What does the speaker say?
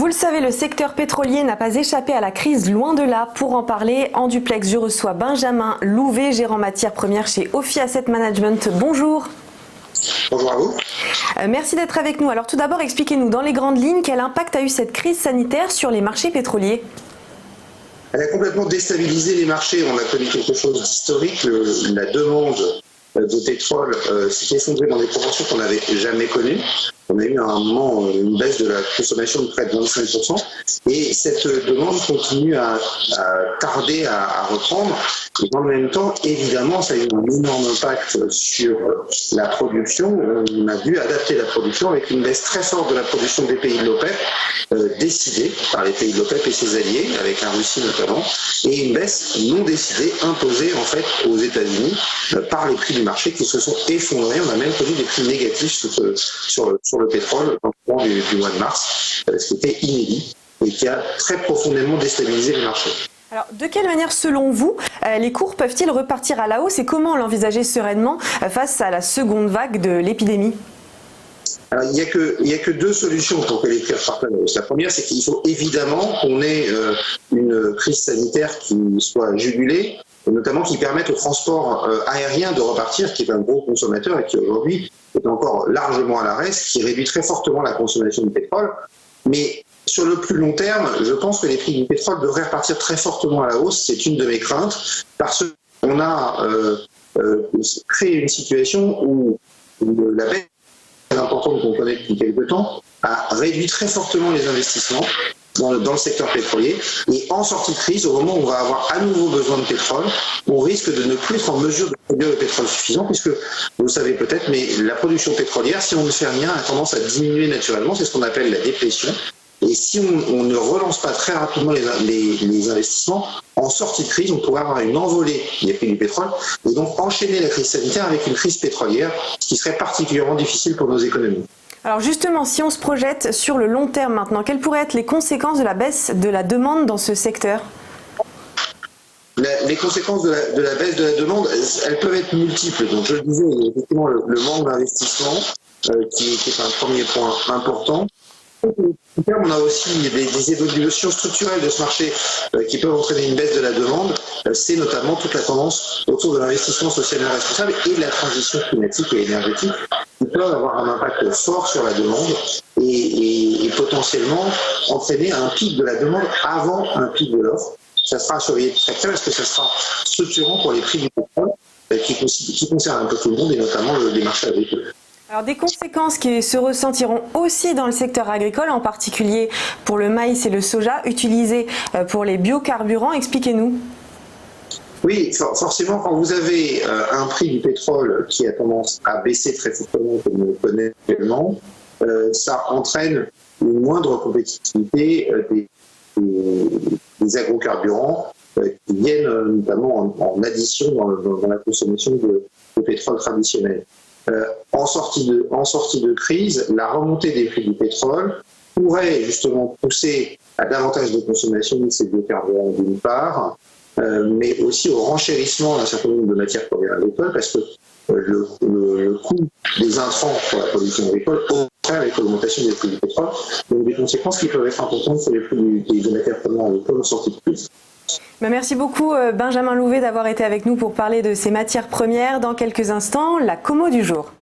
Vous le savez, le secteur pétrolier n'a pas échappé à la crise, loin de là. Pour en parler, en duplex, je reçois Benjamin Louvet, gérant matières premières chez Ophi Asset Management. Bonjour. Bonjour à vous. Merci d'être avec nous. Alors tout d'abord, expliquez-nous dans les grandes lignes quel impact a eu cette crise sanitaire sur les marchés pétroliers. Elle a complètement déstabilisé les marchés. On a connu quelque chose d'historique. La demande de pétrole s'est effondrée dans des proportions qu'on n'avait jamais connues. On a eu à un moment une baisse de la consommation de près de 25%. Et cette demande continue à tarder à reprendre. Et dans le même temps, évidemment, ça a eu un énorme impact sur la production. On a dû adapter la production avec une baisse très forte de la production des pays de l'OPEP, décidée par les pays de l'OPEP et ses alliés, avec la Russie notamment, et une baisse non décidée, imposée en fait aux États-Unis par les prix du marché qui se sont effondrés. On a même connu des prix négatifs sur le pétrole dans le courant du mois de mars, ce qui était inédit et qui a très profondément déstabilisé les marchés. Alors, de quelle manière, selon vous, les cours peuvent-ils repartir à la hausse et comment l'envisager sereinement face à la seconde vague de l'épidémie ? Alors, il n'y a que deux solutions pour que les prix repartent à la hausse. La première, c'est qu'il faut évidemment qu'on ait une crise sanitaire qui soit jugulée, et notamment qui permette au transport aérien de repartir, qui est un gros consommateur et qui aujourd'hui est encore largement à l'arrêt, ce qui réduit très fortement la consommation de pétrole. Mais sur le plus long terme, je pense que les prix du pétrole devraient repartir très fortement à la hausse. C'est une de mes craintes, parce qu'on a créé une situation où la baisse importante qu'on connaît depuis quelques temps a réduit très fortement les investissements dans le secteur pétrolier. Et en sortie de crise, au moment où on va avoir à nouveau besoin de pétrole, on risque de ne plus être en mesure de produire le pétrole suffisant, puisque, vous le savez peut-être, mais la production pétrolière, si on ne fait rien, a tendance à diminuer naturellement. C'est ce qu'on appelle la déplétion. Et si on ne relance pas très rapidement les investissements, en sortie de crise, on pourrait avoir une envolée des prix du pétrole et donc enchaîner la crise sanitaire avec une crise pétrolière, ce qui serait particulièrement difficile pour nos économies. Alors justement, si on se projette sur le long terme maintenant, quelles pourraient être les conséquences de la baisse de la demande dans ce secteur ? Les conséquences de la baisse de la demande, elles peuvent être multiples. Donc je le disais, il y a effectivement le manque d'investissement qui est un premier point important. On a aussi des évolutions structurelles de ce marché qui peuvent entraîner une baisse de la demande. C'est notamment toute la tendance autour de l'investissement socialement responsable et de la transition climatique et énergétique qui peuvent avoir un impact fort sur la demande et potentiellement entraîner un pic de la demande avant un pic de l'offre. Ça sera à surveiller très près parce que ça sera structurant pour les prix du pétrole qui concerne un peu tout le monde et notamment les marchés agricoles. Alors des conséquences qui se ressentiront aussi dans le secteur agricole, en particulier pour le maïs et le soja utilisés pour les biocarburants. Expliquez-nous. Oui, forcément, quand vous avez un prix du pétrole qui a tendance à baisser très fortement, comme on le connaît actuellement, ça entraîne une moindre compétitivité des agrocarburants qui viennent notamment en addition dans la consommation de pétrole traditionnel. En sortie de crise, la remontée des prix du pétrole pourrait justement pousser à davantage de consommation de ces biocarburants d'une part, mais aussi au renchérissement d'un certain nombre de matières premières agricoles, parce que le coût des intrants pour la production agricole augmente avec l'augmentation des prix du pétrole, donc des conséquences qui peuvent être importantes sur les prix des matières premières agricoles en sortie de crise. Merci beaucoup Benjamin Louvet d'avoir été avec nous pour parler de ces matières premières. Dans quelques instants, la Como du jour.